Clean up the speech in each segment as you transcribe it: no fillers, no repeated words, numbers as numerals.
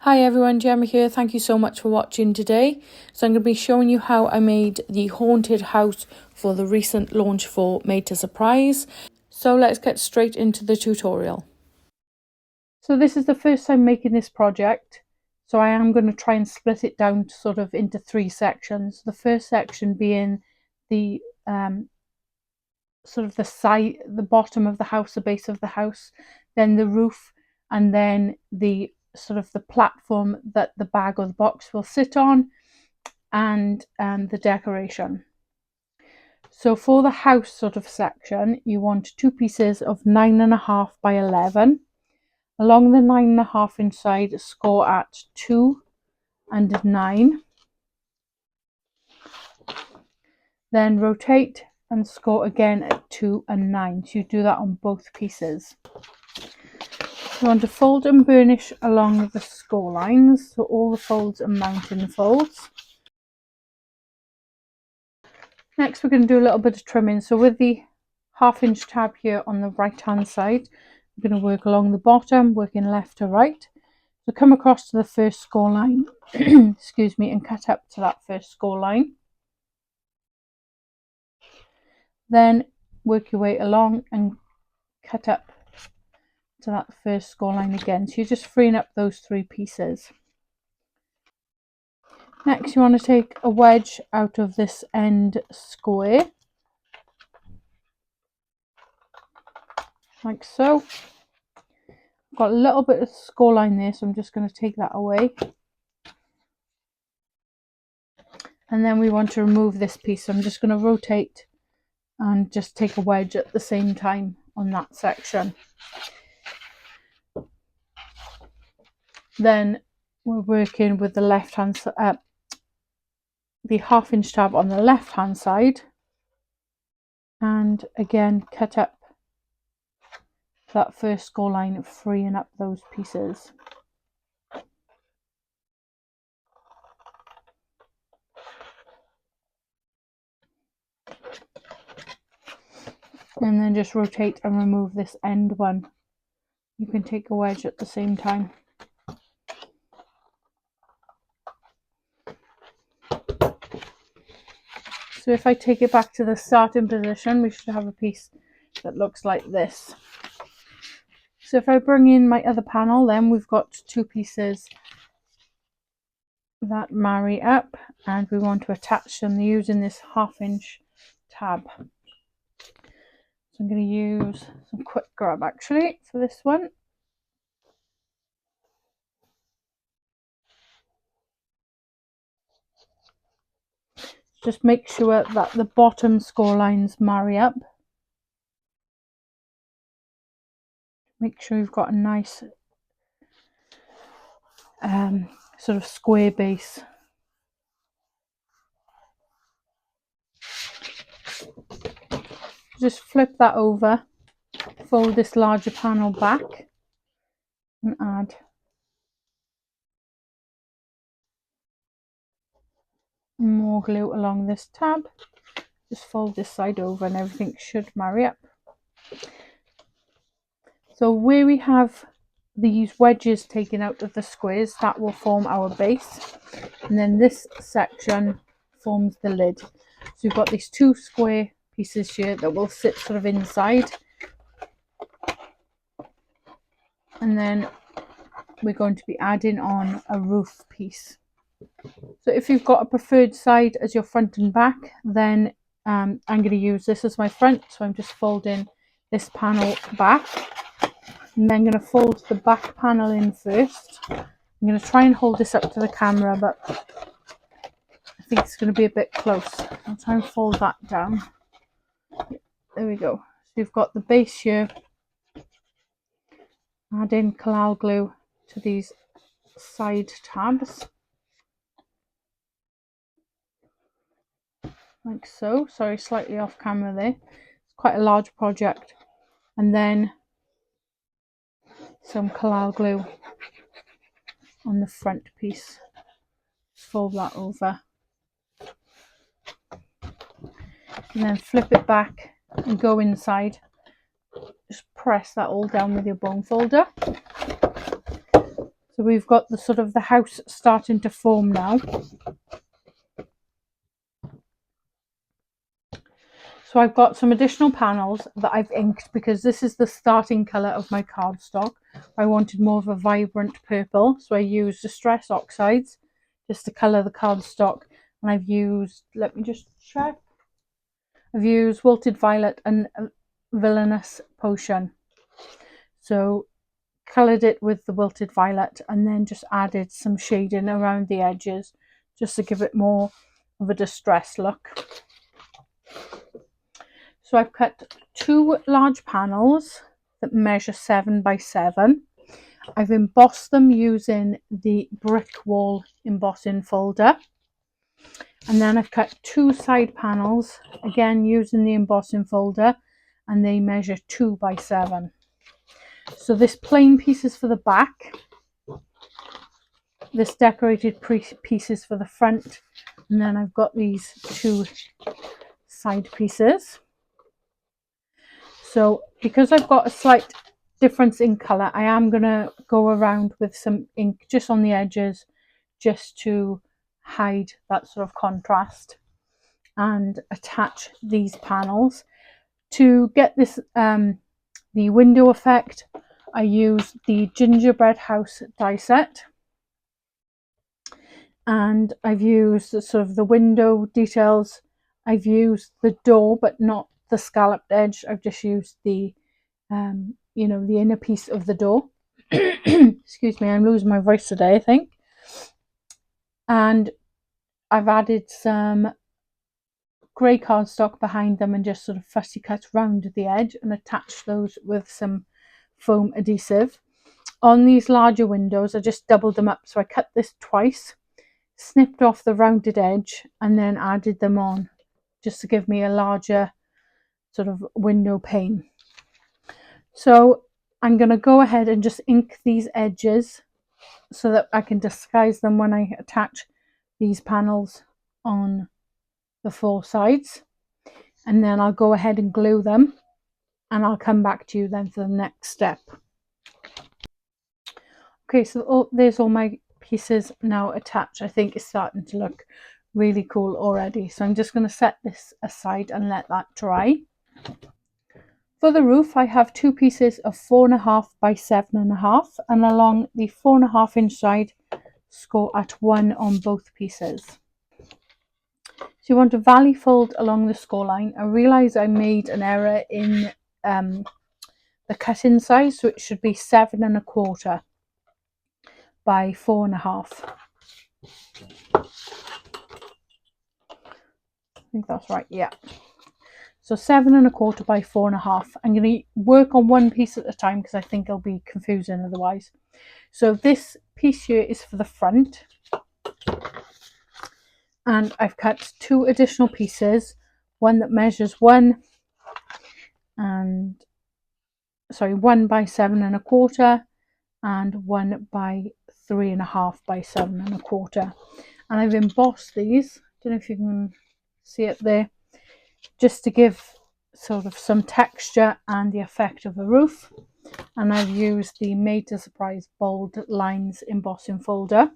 Hi everyone, Gemma here. Thank you so much for watching today. So I'm going to be showing you how I made the haunted house for the recent launch for Made to Surprise. So let's get straight into the tutorial. So this is the first time making this project. So I am going to try and split it down sort of into three sections. The first section being the sort of the side, the bottom of the house, the base of the house, then the roof, and then the sort of the platform that the bag or the box will sit on, and the decoration. So for the house sort of section, you want two pieces of 9.5 by 11. Along the 9.5 inside, score at 2 and 9. Then rotate and score again at 2 and 9. So you do that on both pieces. You want to fold and burnish along the score lines, so all the folds are mounting folds. Next we're going to do a little bit of trimming. So with the 1/2 inch tab here on the right hand side, we're going to work along the bottom, working left to right. So come across to the first score line, excuse me, and cut up to that first score line. Then work your way along and cut up to that first score line again. So you're just freeing up those three pieces. Next you want to take a wedge out of this end square, like so. I've got a little bit of score line there, so I'm just going to take that away. And then we want to remove this piece, so I'm just going to rotate and just take a wedge at the same time on that section. Then we're working with the left hand side, the 1/2 inch tab on the left hand side, and again cut up that first score line, freeing up those pieces. And then just rotate and remove this end one. You can take a wedge at the same time. So if I take it back to the starting position, we should have a piece that looks like this. So if I bring in my other panel, then we've got two pieces that marry up, and we want to attach them using this 1/2 inch tab. So I'm going to use some quick grab actually for this one. Just make sure that the bottom score lines marry up. Make sure you've got a nice sort of square base. Just flip that over, fold this larger panel back, and add more glue along this tab. Just fold this side over and everything should marry up. So where we have these wedges taken out of the squares, that will form our base, and then this section forms the lid. So you've got these two square pieces here that will sit sort of inside, and then we're going to be adding on a roof piece. So if you've got a preferred side as your front and back, then I'm going to use this as my front, so I'm just folding this panel back, and then I'm going to fold the back panel in first. I'm going to try and hold this up to the camera, but I think it's going to be a bit close. I'll try and fold that down. There we go. So you've got the base here. Add in Collal glue to these side tabs, like so. Sorry, slightly off camera there. It's quite a large project. And then some Collal glue on the front piece. Fold that over. And then flip it back and go inside. Just press that all down with your bone folder. So we've got the sort of the house starting to form now. So I've got some additional panels that I've inked because this is the starting colour of my cardstock. I wanted more of a vibrant purple, so I used Distress Oxides just to colour the cardstock. And I've used, let me just check, I've used Wilted Violet and Villainous Potion. So coloured it with the Wilted Violet and then just added some shading around the edges just to give it more of a distressed look. So I've cut 2 large panels that measure 7 by 7. I've embossed them using the Brick Wall embossing folder. And then I've cut 2 side panels, again using the embossing folder, and they measure 2 by 7. So this plain piece is for the back, this decorated piece is for the front, and then I've got these 2 side pieces. So because I've got a slight difference in colour, I am going to go around with some ink just on the edges just to hide that sort of contrast and attach these panels. To get this the window effect, I use the Gingerbread House die set, and I've used sort of the window details. I've used the door but not the scalloped edge. I've just used the you know, the inner piece of the door. Excuse me, I'm losing my voice today, I think. And I've added some grey cardstock behind them and just sort of fussy cut round the edge and attach those with some foam adhesive. On these larger windows, I just doubled them up, so I cut this twice, snipped off the rounded edge and then added them on just to give me a larger sort of window pane. So I'm going to go ahead and just ink these edges so that I can disguise them when I attach these panels on the 4 sides, and then I'll go ahead and glue them, and I'll come back to you then for the next step. Okay, so there's all my pieces now attached. I think it's starting to look really cool already, so I'm just going to set this aside and let that dry. For the roof, I have 2 pieces of 4.5 by 7.5, and along the 4.5 inch side, score at 1 on both pieces. So you want to valley fold along the score line. I realise I made an error in the cut-in size, so it should be 7.25 by 4.5. I think that's right, yeah. So 7.25 by 4.5. I'm going to work on one piece at a time because I think it'll be confusing otherwise. So this piece here is for the front, and I've cut 2 additional pieces, one that measures 1 by 7.25 and 1 by 3.5 by 7.25, and I've embossed these. Don't know if you can see it there, just to give sort of some texture and the effect of a roof. And I've used the Made to Surprise Bold Lines embossing folder.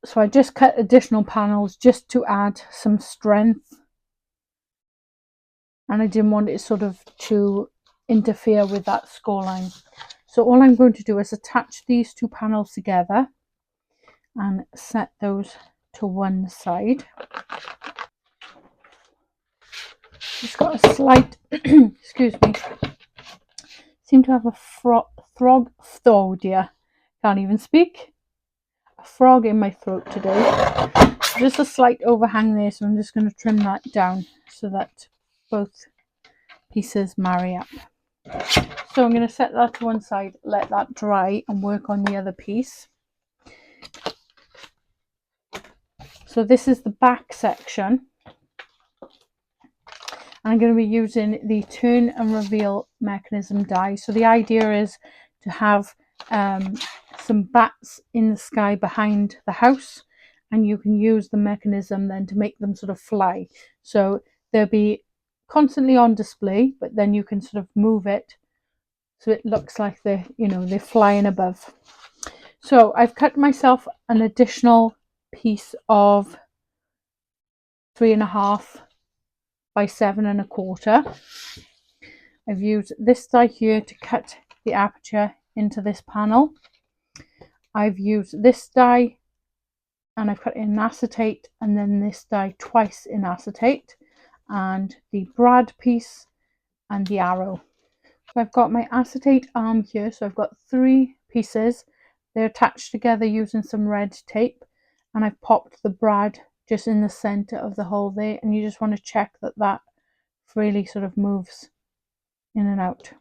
So I just cut additional panels just to add some strength, and I didn't want it sort of to interfere with that score line. So all I'm going to do is attach these 2 panels together and set those to one side. It's got a slight excuse me, seem to have a can't even speak, a frog in my throat today. Just a slight overhang there, so I'm just going to trim that down so that both pieces marry up. So I'm going to set that to one side, let that dry, and work on the other piece. So this is the back section. I'm going to be using the Turn and Reveal mechanism die. So the idea is to have some bats in the sky behind the house, and you can use the mechanism then to make them sort of fly. So there'll be constantly on display, but then you can sort of move it so it looks like they're flying above. So I've cut myself an additional piece of 3.5 by 7.25. I've used this die here to cut the aperture into this panel. I've used this die and I put it in acetate, and then this die twice in acetate, and the brad piece and the arrow. So I've got my acetate arm here, so I've got 3 pieces. They're attached together using some red tape, and I've popped the brad just in the center of the hole there, and you just want to check that that freely sort of moves in and out.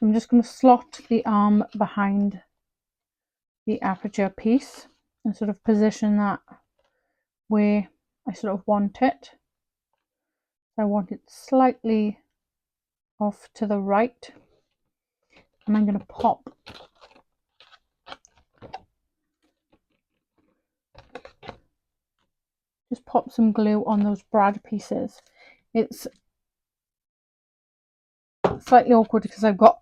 I'm just going to slot the arm behind the aperture piece and sort of position that where I sort of want it. I want it slightly off to the right, and I'm going to pop some glue on those brad pieces. It's slightly awkward because I've got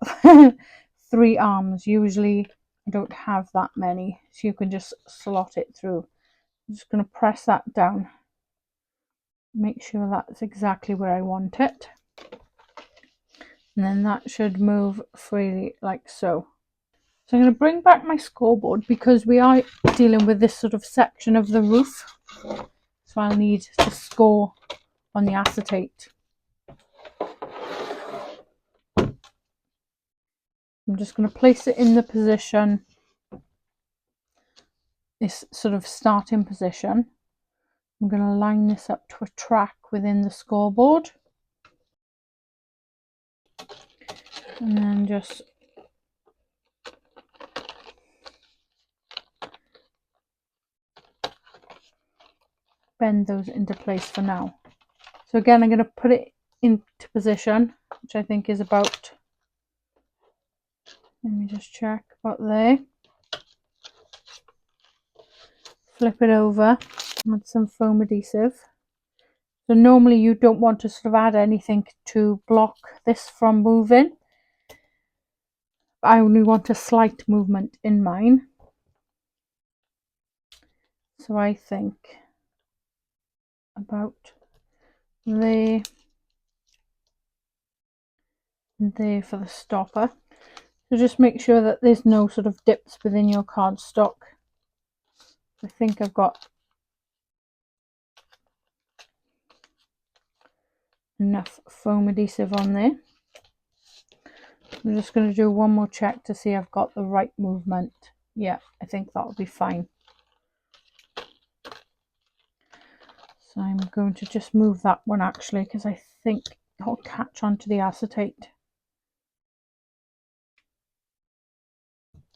3 arms. Usually I don't have that many, so you can just slot it through. I'm just going to press that down, make sure that's exactly where I want it, and then that should move freely like so. So I'm going to bring back my scoreboard because we are dealing with this sort of section of the roof, so I'll need to score on the acetate. I'm just going to place it in the position, this sort of starting position. I'm going to line this up to a track within the scoreboard, and then just bend those into place for now. So again, I'm going to put it into position, which I think is about, let me just check, about there. Flip it over with some foam adhesive. So normally you don't want to sort of add anything to block this from moving. I only want a slight movement in mine. So I think about there and there for the stopper. So just make sure that there's no sort of dips within your cardstock. I think I've got enough foam adhesive on there. I'm just going to do one more check to see I've got the right movement. Yeah, I think that'll be fine. So I'm going to just move that one actually, because I think it'll catch onto the acetate.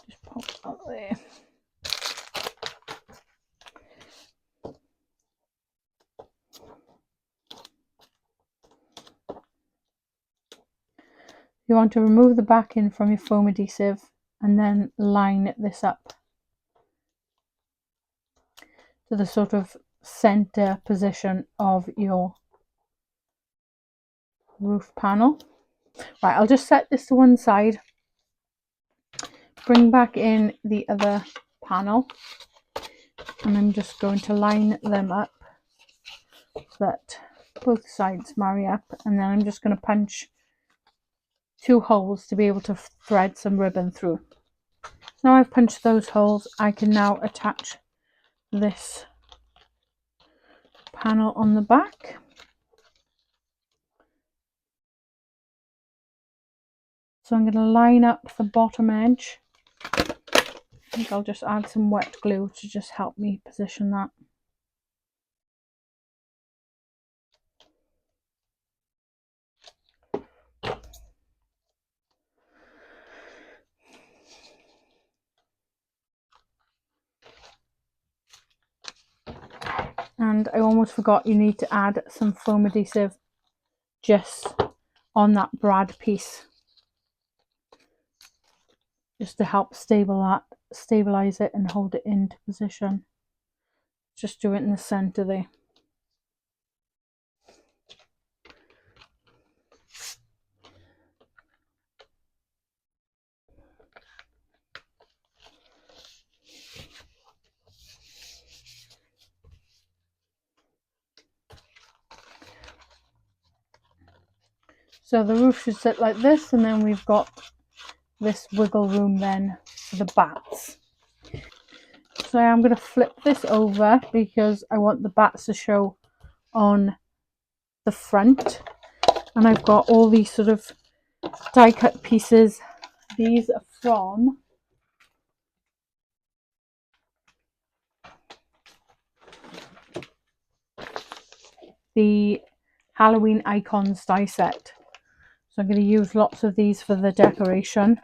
Just pop that there. You want to remove the backing from your foam adhesive and then line this up to the sort of center position of your roof panel. Right, I'll just set this to one side, bring back in the other panel, and I'm just going to line them up so that both sides marry up, and then I'm just going to punch 2 holes to be able to thread some ribbon through. Now I've punched those holes, I can now attach this panel on the back. So I'm going to line up the bottom edge. I think I'll just add some wet glue to just help me position that. And I almost forgot, you need to add some foam adhesive just on that brad piece, just to help stabilize it and hold it into position. Just do it in the centre there. So the roof should sit like this, and then we've got this wiggle room then for the bats. So I am going to flip this over because I want the bats to show on the front. And I've got all these sort of die cut pieces. These are from the Halloween Icons die set. So I'm going to use lots of these for the decoration.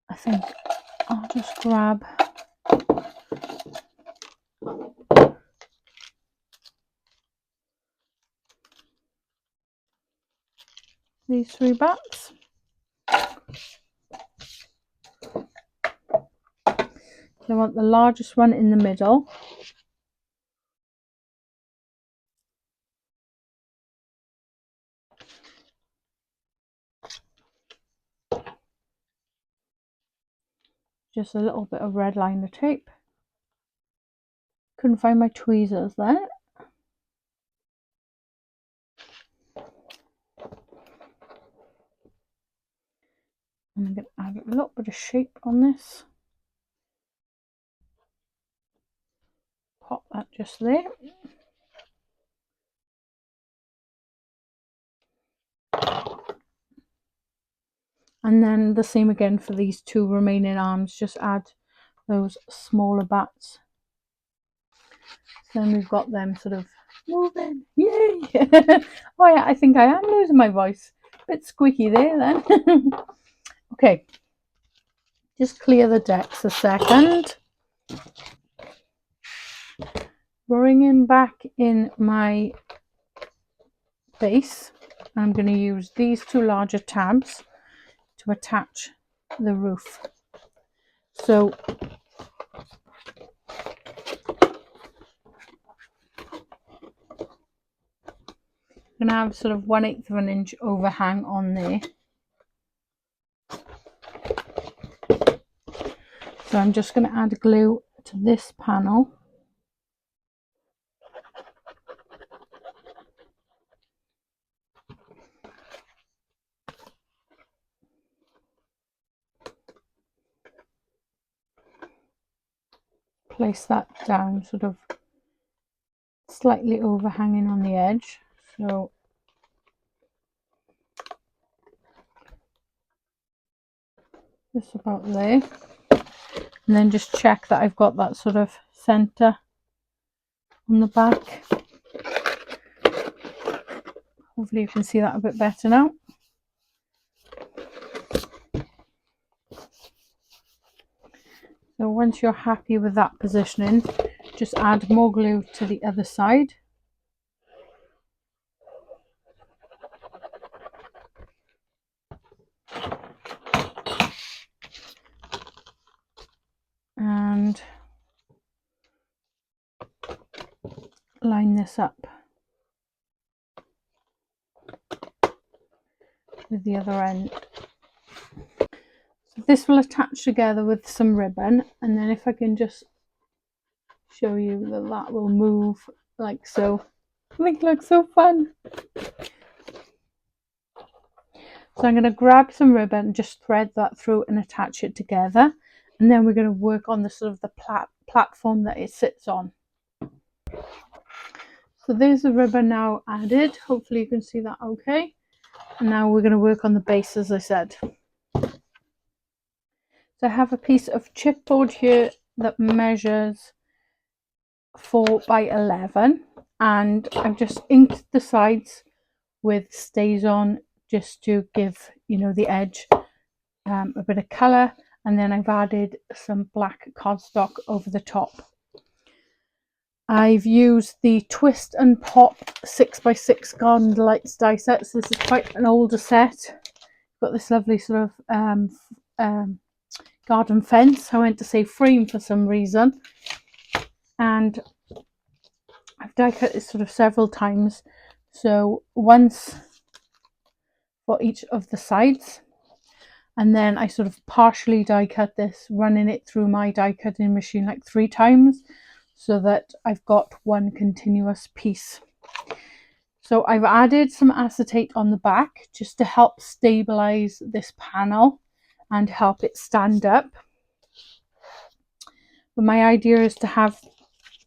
I think I'll just grab these 3 bats. I want the largest one in the middle. Just a little bit of red liner tape. Couldn't find my tweezers there. I'm going to add a little bit of shape on this. Pop that just there. And then the same again for these 2 remaining arms. Just add those smaller bats. So then we've got them sort of moving. Yay! Oh yeah, I think I am losing my voice. Bit squeaky there then. Okay. Just clear the decks a second. Bringing back in my base, I'm going to use these 2 larger tabs to attach the roof. So I'm going to have sort of 1/8 of an inch overhang on there. So I'm just going to add glue to this panel. Place that down sort of slightly overhanging on the edge. So just about there. And then just check that I've got that sort of centre on the back. Hopefully you can see that a bit better now. So once you're happy with that positioning, just add more glue to the other side. And line this up with the other end. So this will attach together with some ribbon, and then if I can just show you that that will move like so. I think it looks so fun. So I'm going to grab some ribbon and just thread that through and attach it together, and then we're going to work on the sort of the platform that it sits on. So there's the ribbon now added. Hopefully you can see that okay. And now we're going to work on the base, as I said. So I have a piece of chipboard here that measures 4 by 11, and I've just inked the sides with StazOn just to give, you know, the edge a bit of colour, and then I've added some black cardstock over the top. I've used the Twist and Pop 6x6 Garden Delights die set. So this is quite an older set. Got this lovely sort of garden fence. I went to say frame for some reason. and I've die cut it sort of several times, so once for each of the sides, and then I sort of partially die cut this, running it through my die cutting machine like 3 times so that I've got one continuous piece. So I've added some acetate on the back just to help stabilize this panel and help it stand up. But my idea is to have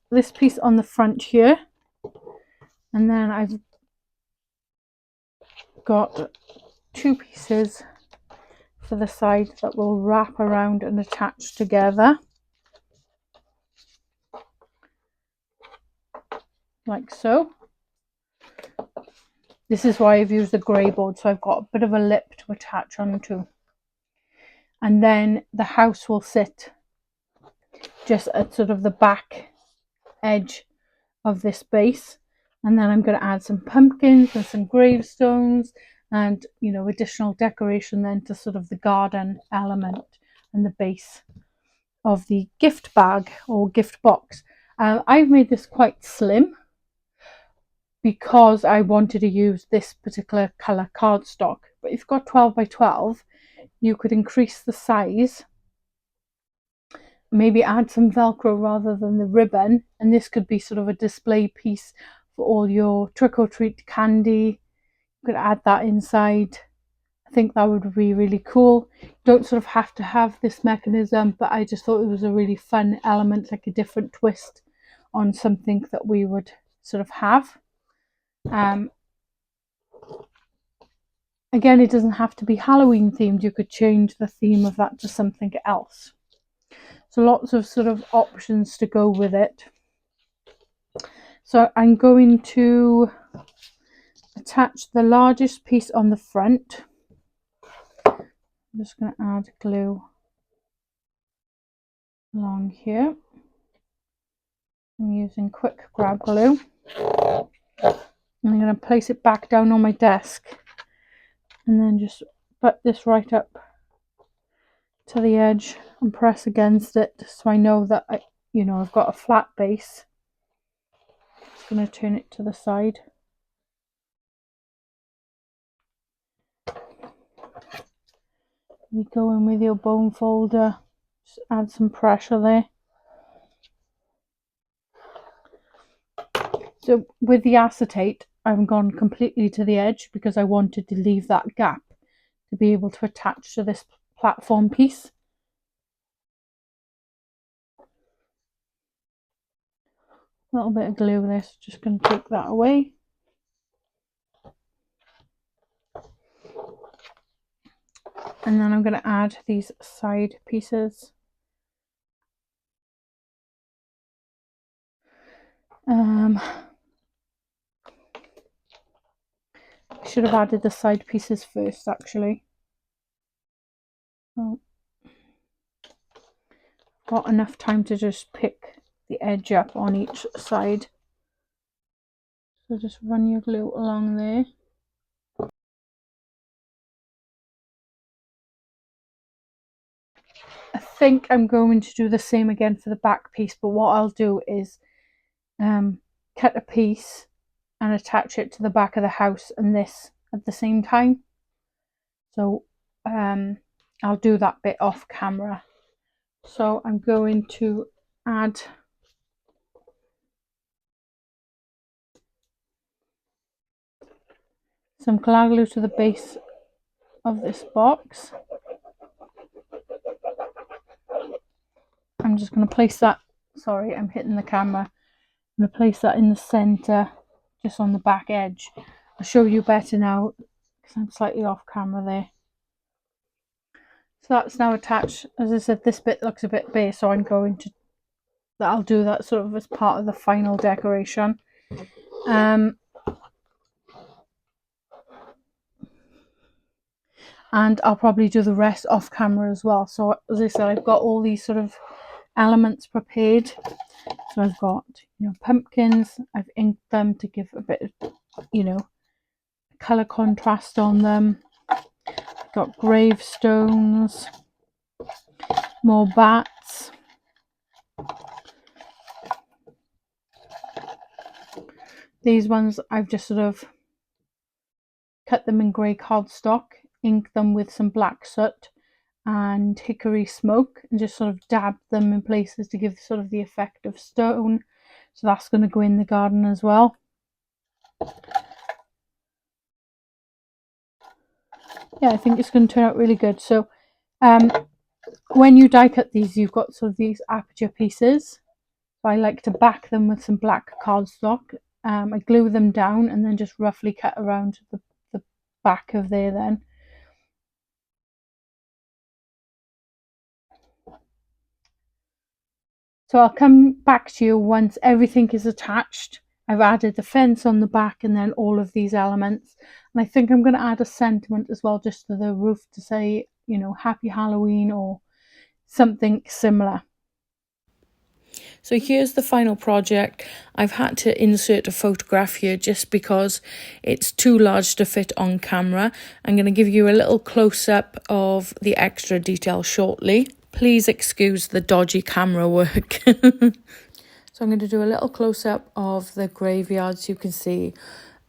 this piece on the front here, and then I've got 2 pieces for the side that will wrap around and attach together like so. This is why I've used the grey board, so I've got a bit of a lip to attach onto, and then the house will sit just at sort of the back edge of this base, and then I'm going to add some pumpkins and some gravestones and, you know, additional decoration then to sort of the garden element and the base of the gift bag or gift box. I've made this quite slim because I wanted to use this particular colour cardstock, but if you've got 12 by 12 you could increase the size, maybe add some velcro rather than the ribbon, and this could be sort of a display piece for all your trick-or-treat candy. You could add that inside. I think that would be really cool. You don't sort of have to have this mechanism, but I just thought it was a really fun element, like a different twist on something that we would sort of have. Again, it doesn't have to be Halloween themed. You could change the theme of that to something else. So lots of sort of options to go with it. So I'm going to attach the largest piece on the front. I'm just going to add glue along here. I'm using quick grab glue. I'm going to place it back down on my desk and then just put this right up to the edge and press against it so I know that I've got a flat base. Just going to turn it to the side. You go in with your bone folder, just add some pressure there. So with the acetate, I've gone completely to the edge because I wanted to leave that gap to be able to attach to this platform piece. A little bit of glue there, so just going to take that away. And then I'm going to add these side pieces. I should have added the side pieces first, actually. Oh. Got enough time to just pick the edge up on each side. So just run your glue along there. I think I'm going to do the same again for the back piece, but what I'll do is cut a piece and attach it to the back of the house and this at the same time. So I'll do that bit off camera. So I'm going to add some Collage glue to the base of this box. I'm just going to place that, sorry, I'm hitting the camera. I'm going to place that in the center, just on the back edge. I'll show you better now because I'm slightly off camera there. So that's now attached. As I said, this bit looks a bit bare, so I'll do that sort of as part of the final decoration. And I'll probably do the rest off camera as well. So as I said, I've got all these sort of elements prepared. So I've got, pumpkins. I've inked them to give a bit of, colour contrast on them. I've got gravestones, more bats, These ones I've just sort of cut them in grey cardstock, inked them with some black soot and hickory smoke, and just sort of dabbed them in places to give sort of the effect of stone. So that's going to go in the garden as well. Yeah, I think it's going to turn out really good. So when you die cut these, you've got sort of these aperture pieces. So I like to back them with some black cardstock. I glue them down and then just roughly cut around the back of there then. So I'll come back to you once everything is attached. I've added the fence on the back and then all of these elements. And I think I'm going to add a sentiment as well, just to the roof to say, you know, Happy Halloween or something similar. So here's the final project. I've had to insert a photograph here just because it's too large to fit on camera. I'm going to give you a little close-up of the extra detail shortly. Please excuse the dodgy camera work. So I'm going to do a little close-up of the graveyard so you can see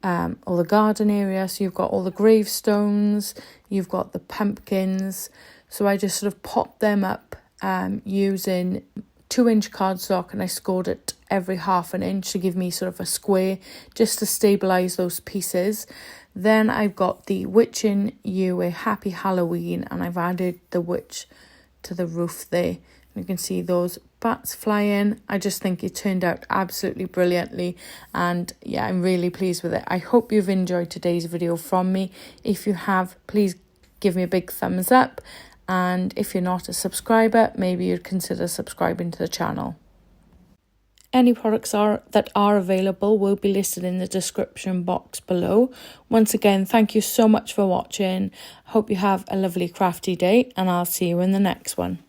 all the garden area. So you've got all the gravestones, you've got the pumpkins. So I just sort of popped them up using 2-inch cardstock, and I scored it every half an inch to give me sort of a square just to stabilize those pieces. Then I've got the witching you a happy Halloween, and I've added the witch to the roof there. You can see those bats flying. I just think it turned out absolutely brilliantly, and yeah, I'm really pleased with it. I hope you've enjoyed today's video from me. If you have, please give me a big thumbs up. And if you're not a subscriber, maybe you'd consider subscribing to the channel. Any products that are available will be listed in the description box below. Once again, thank you so much for watching. Hope you have a lovely crafty day, and I'll see you in the next one.